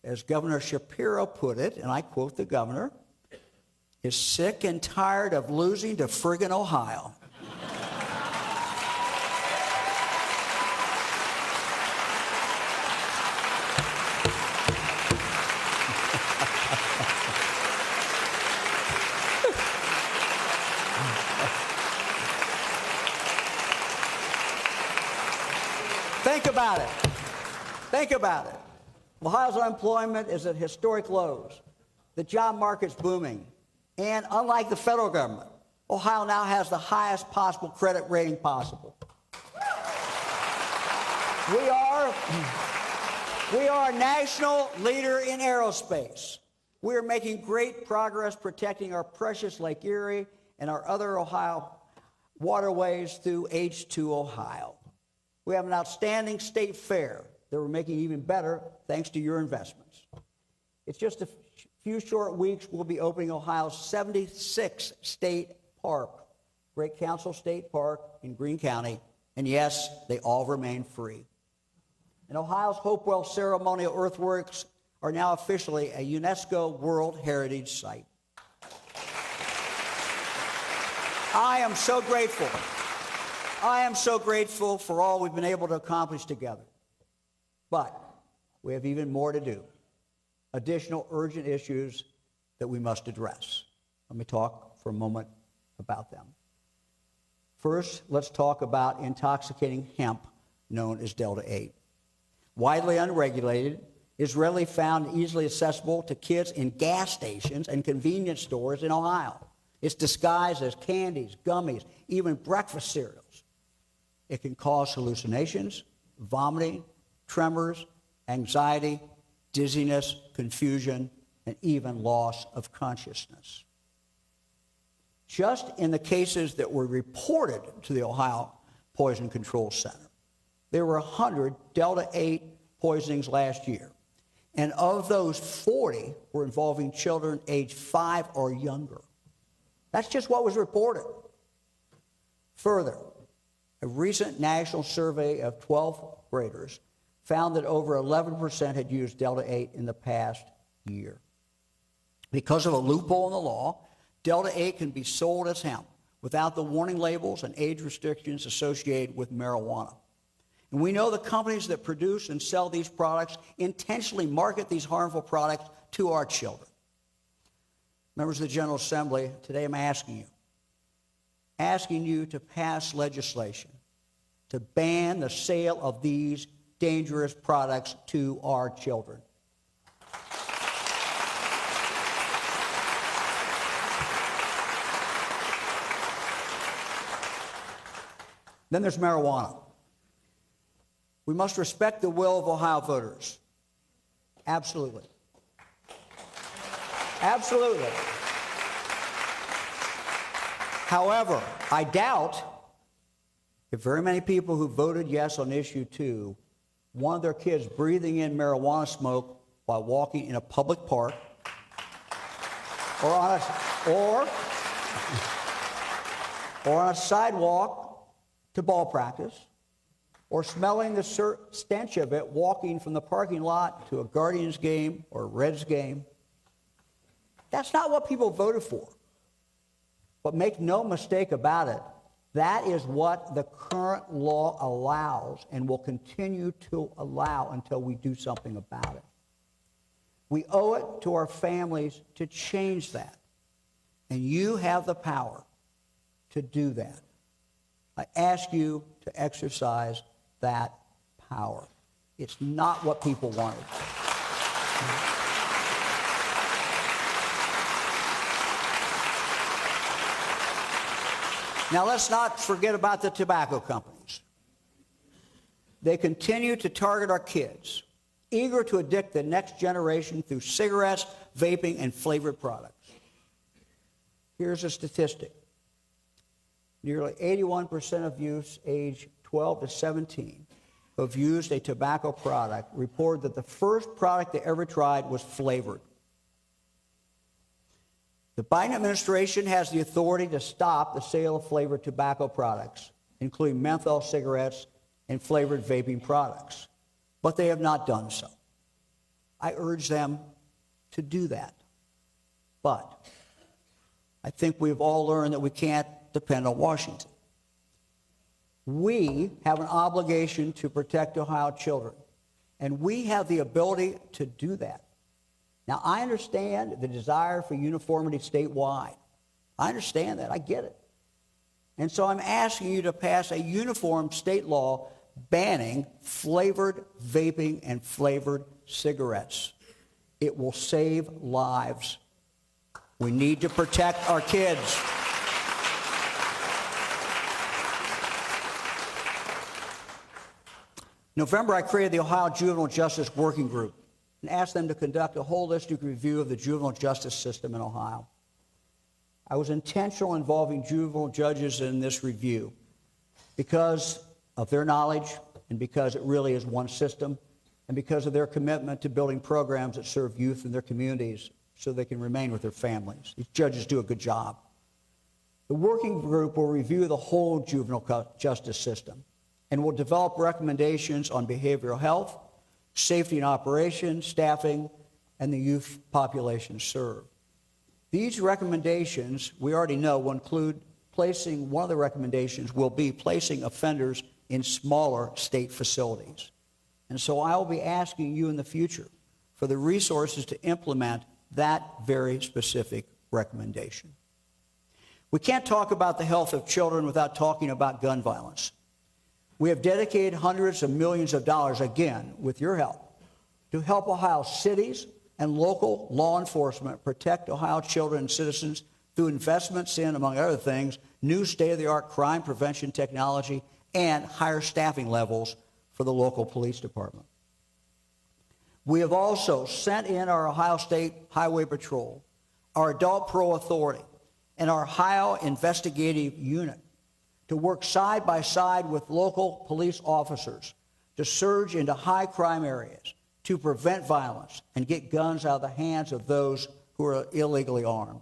as Governor Shapiro put it, and I quote the governor, is sick and tired of losing to friggin' Ohio. Think about it. Ohio's unemployment is at historic lows. The job market's booming. And unlike the federal government, Ohio now has the highest possible credit rating possible. We are a national leader in aerospace. We are making great progress protecting our precious Lake Erie and our other Ohio waterways through H2 Ohio. We have an outstanding state fair that we're making even better thanks to your investments. It's just a few short weeks, we'll be opening Ohio's 76th state park, Great Council State Park in Greene County, and yes, they all remain free. And Ohio's Hopewell ceremonial earthworks are now officially a UNESCO World Heritage Site. I am so grateful. I am so grateful for all we've been able to accomplish together. But we have even more to do. Additional urgent issues that we must address. Let me talk for a moment about them. First, let's talk about intoxicating hemp known as Delta-8. Widely unregulated, is readily found and easily accessible to kids in gas stations and convenience stores in Ohio. It's disguised as candies, gummies, even breakfast cereals. It can cause hallucinations, vomiting, tremors, anxiety, dizziness, confusion, and even loss of consciousness. Just in the cases that were reported to the Ohio Poison Control Center, there were 100 Delta-8 poisonings last year. And of those, 40 were involving children aged 5 or younger. That's just what was reported. Further, a recent national survey of 12th graders found that over 11% had used Delta-8 in the past year. Because of a loophole in the law, Delta-8 can be sold as hemp without the warning labels and age restrictions associated with marijuana. And we know the companies that produce and sell these products intentionally market these harmful products to our children. Members of the General Assembly, today I'm asking you to pass legislation to ban the sale of these dangerous products to our children. Then there's marijuana. We must respect the will of Ohio voters. Absolutely. Absolutely. However, I doubt if very many people who voted yes on issue 2 want their kids breathing in marijuana smoke while walking in a public park or on a sidewalk to ball practice, or smelling the stench of it walking from the parking lot to a Guardians game or a Reds game. That's not what people voted for. But make no mistake about it, that is what the current law allows and will continue to allow until we do something about it. We owe it to our families to change that. And you have the power to do that. I ask you to exercise that power. It's not what people wanted. Now, let's not forget about the tobacco companies. They continue to target our kids, eager to addict the next generation through cigarettes, vaping, and flavored products. Here's a statistic. Nearly 81% of youths aged 12 to 17 who have used a tobacco product reported that the first product they ever tried was flavored. The Biden administration has the authority to stop the sale of flavored tobacco products, including menthol cigarettes and flavored vaping products, but they have not done so. I urge them to do that. But I think we've all learned that we can't depend on Washington. We have an obligation to protect Ohio children, and we have the ability to do that. Now, I understand the desire for uniformity statewide. I understand that. I get it. And so I'm asking you to pass a uniform state law banning flavored vaping and flavored cigarettes. It will save lives. We need to protect our kids. In November, I created the Ohio Juvenile Justice Working Group and asked them to conduct a holistic review of the juvenile justice system in Ohio. I was intentional involving juvenile judges in this review because of their knowledge and because it really is one system and because of their commitment to building programs that serve youth in their communities so they can remain with their families. These judges do a good job. The working group will review the whole juvenile justice system and will develop recommendations on behavioral health, safety and operations, staffing, and the youth population served. These recommendations, we already know, will include one of the recommendations will be placing offenders in smaller state facilities. And so I will be asking you in the future for the resources to implement that very specific recommendation. We can't talk about the health of children without talking about gun violence. We have dedicated hundreds of millions of dollars, again, with your help, to help Ohio cities and local law enforcement protect Ohio children and citizens through investments in, among other things, new state-of-the-art crime prevention technology and higher staffing levels for the local police department. We have also sent in our Ohio State Highway Patrol, our Adult Parole Authority, and our Ohio Investigative Unit to work side by side with local police officers to surge into high crime areas to prevent violence and get guns out of the hands of those who are illegally armed.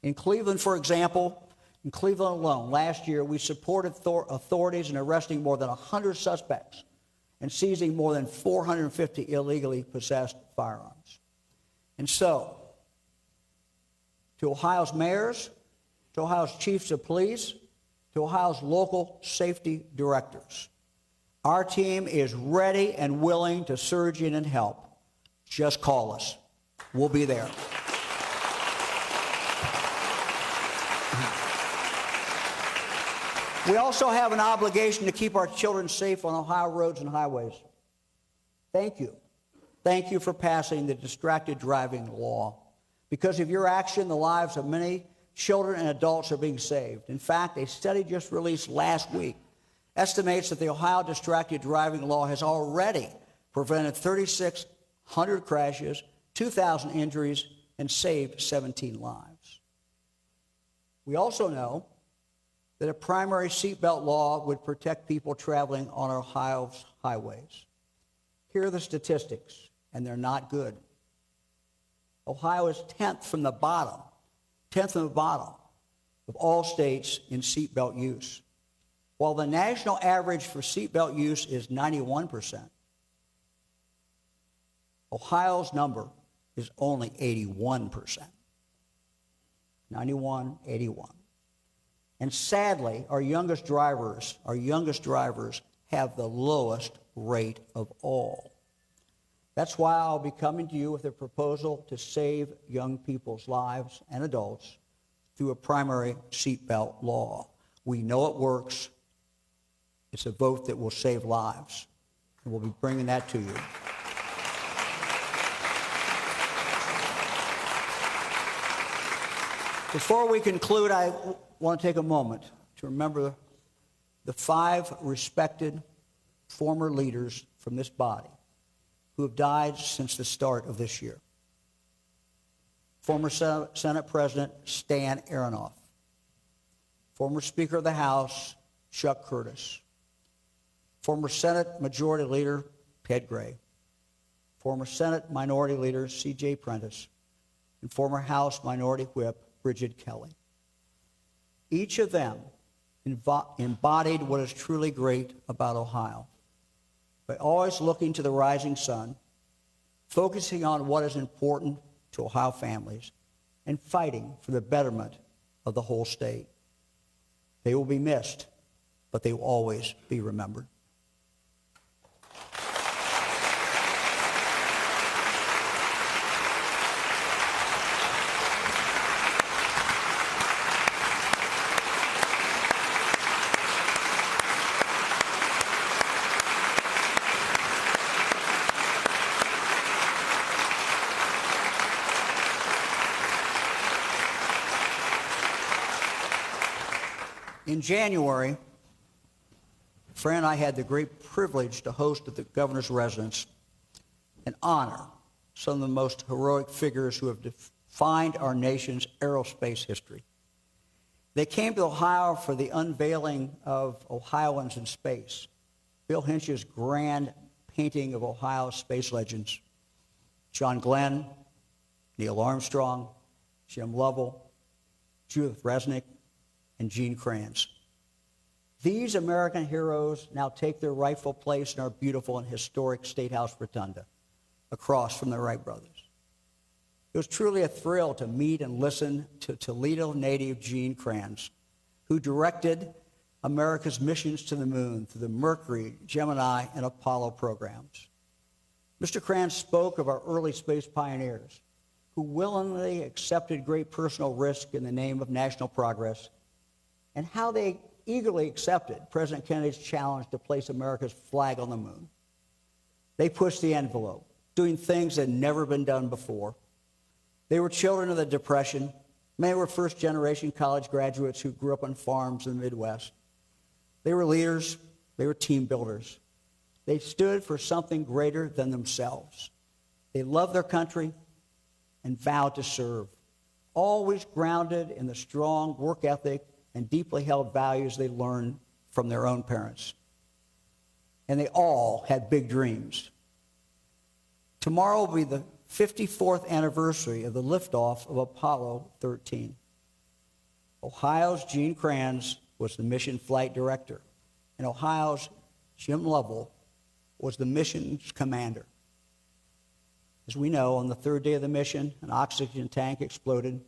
In Cleveland, for example, in Cleveland alone, last year we supported authorities in arresting more than 100 suspects and seizing more than 450 illegally possessed firearms. And so, to Ohio's mayors, to Ohio's chiefs of police, to Ohio's local safety directors, our team is ready and willing to surge in and help. Just call us. We'll be there. We also have an obligation to keep our children safe on Ohio roads and highways. Thank you. Thank you for passing the distracted driving law. Because of your action, the lives of many children and adults are being saved. In fact, a study just released last week estimates that the Ohio distracted driving law has already prevented 3,600 crashes, 2,000 injuries, and saved 17 lives. We also know that a primary seatbelt law would protect people traveling on Ohio's highways. Here are the statistics, and they're not good. Ohio is 10th from the bottom of all states in seatbelt use. While the national average for seatbelt use is 91%, Ohio's number is only 81%. 91, 81. And sadly, our youngest drivers have the lowest rate of all. That's why I'll be coming to you with a proposal to save young people's lives and adults through a primary seatbelt law. We know it works. It's a vote that will save lives. And we'll be bringing that to you. Before we conclude, I want to take a moment to remember the 5 respected former leaders from this body who have died since the start of this year. Former Senate President Stan Aronoff, former Speaker of the House Chuck Curtis, former Senate Majority Leader Ted Gray, former Senate Minority Leader C.J. Prentice, and former House Minority Whip Bridget Kelly. Each of them embodied what is truly great about Ohio. By always looking to the rising sun, focusing on what is important to Ohio families, and fighting for the betterment of the whole state. They will be missed, but they will always be remembered. In January, Fran and I had the great privilege to host at the governor's residence and honor some of the most heroic figures who have defined our nation's aerospace history. They came to Ohio for the unveiling of Ohioans in Space, Bill Hinch's grand painting of Ohio's space legends, John Glenn, Neil Armstrong, Jim Lovell, Judith Resnick, and Gene Kranz. These American heroes now take their rightful place in our beautiful and historic State House Rotunda, across from the Wright brothers. It was truly a thrill to meet and listen to Toledo native Gene Kranz, who directed America's missions to the moon through the Mercury, Gemini, and Apollo programs. Mr. Kranz spoke of our early space pioneers who willingly accepted great personal risk in the name of national progress, and how they eagerly accepted President Kennedy's challenge to place America's flag on the moon. They pushed the envelope, doing things that had never been done before. They were children of the Depression. Many were first-generation college graduates who grew up on farms in the Midwest. They were leaders. They were team builders. They stood for something greater than themselves. They loved their country and vowed to serve, always grounded in the strong work ethic and deeply held values they learned from their own parents. And they all had big dreams. Tomorrow will be the 54th anniversary of the liftoff of Apollo 13. Ohio's Gene Kranz was the mission flight director, and Ohio's Jim Lovell was the mission's commander. As we know, on the third day of the mission, an oxygen tank exploded,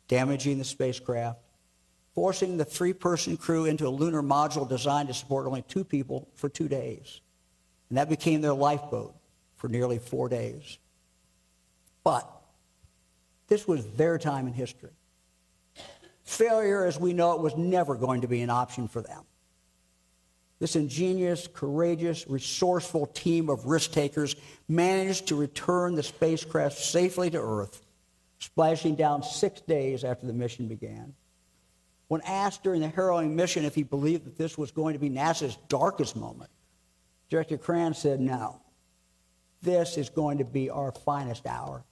damaging the spacecraft, forcing the three-person crew into a lunar module designed to support only 2 people for 2 days. And that became their lifeboat for nearly 4 days. But this was their time in history. Failure, as we know it, was never going to be an option for them. This ingenious, courageous, resourceful team of risk-takers managed to return the spacecraft safely to Earth, splashing down 6 days after the mission began. When asked during the harrowing mission if he believed that this was going to be NASA's darkest moment, Director Kranz said, "No, this is going to be our finest hour."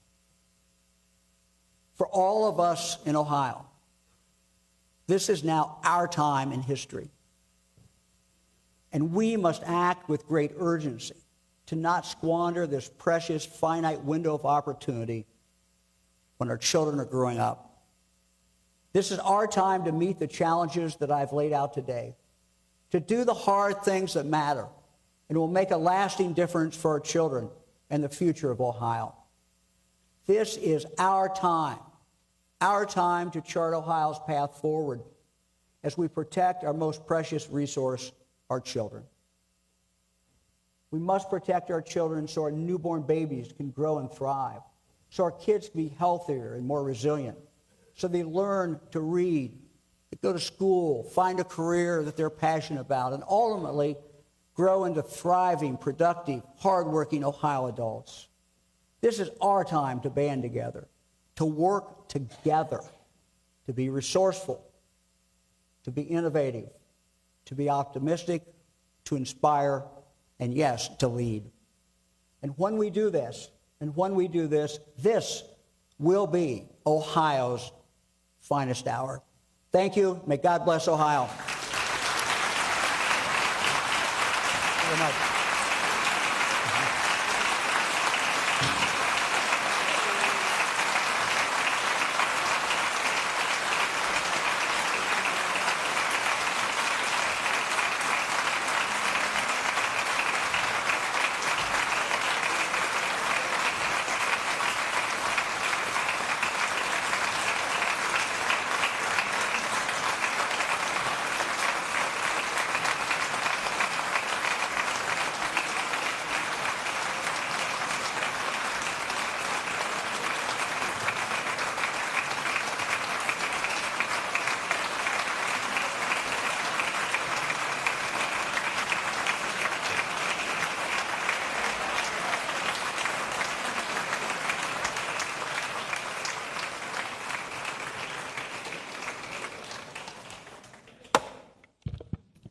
For all of us in Ohio, this is now our time in history. And we must act with great urgency to not squander this precious, finite window of opportunity when our children are growing up. This is our time to meet the challenges that I've laid out today, to do the hard things that matter and will make a lasting difference for our children and the future of Ohio. This is our time to chart Ohio's path forward as we protect our most precious resource, our children. We must protect our children so our newborn babies can grow and thrive, so our kids can be healthier and more resilient, so they learn to read, to go to school, find a career that they're passionate about, and ultimately grow into thriving, productive, hardworking Ohio adults. This is our time to band together, to work together, to be resourceful, to be innovative, to be optimistic, to inspire, and yes, to lead. And when we do this, this will be Ohio's finest hour. Thank you. May God bless Ohio. Thank you very much.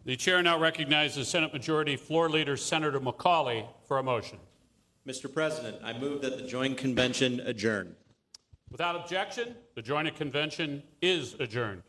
The chair now recognizes Senate Majority Floor Leader Senator McCauley for a motion. Mr. President, I move that the joint convention adjourn. Without objection, the joint convention is adjourned.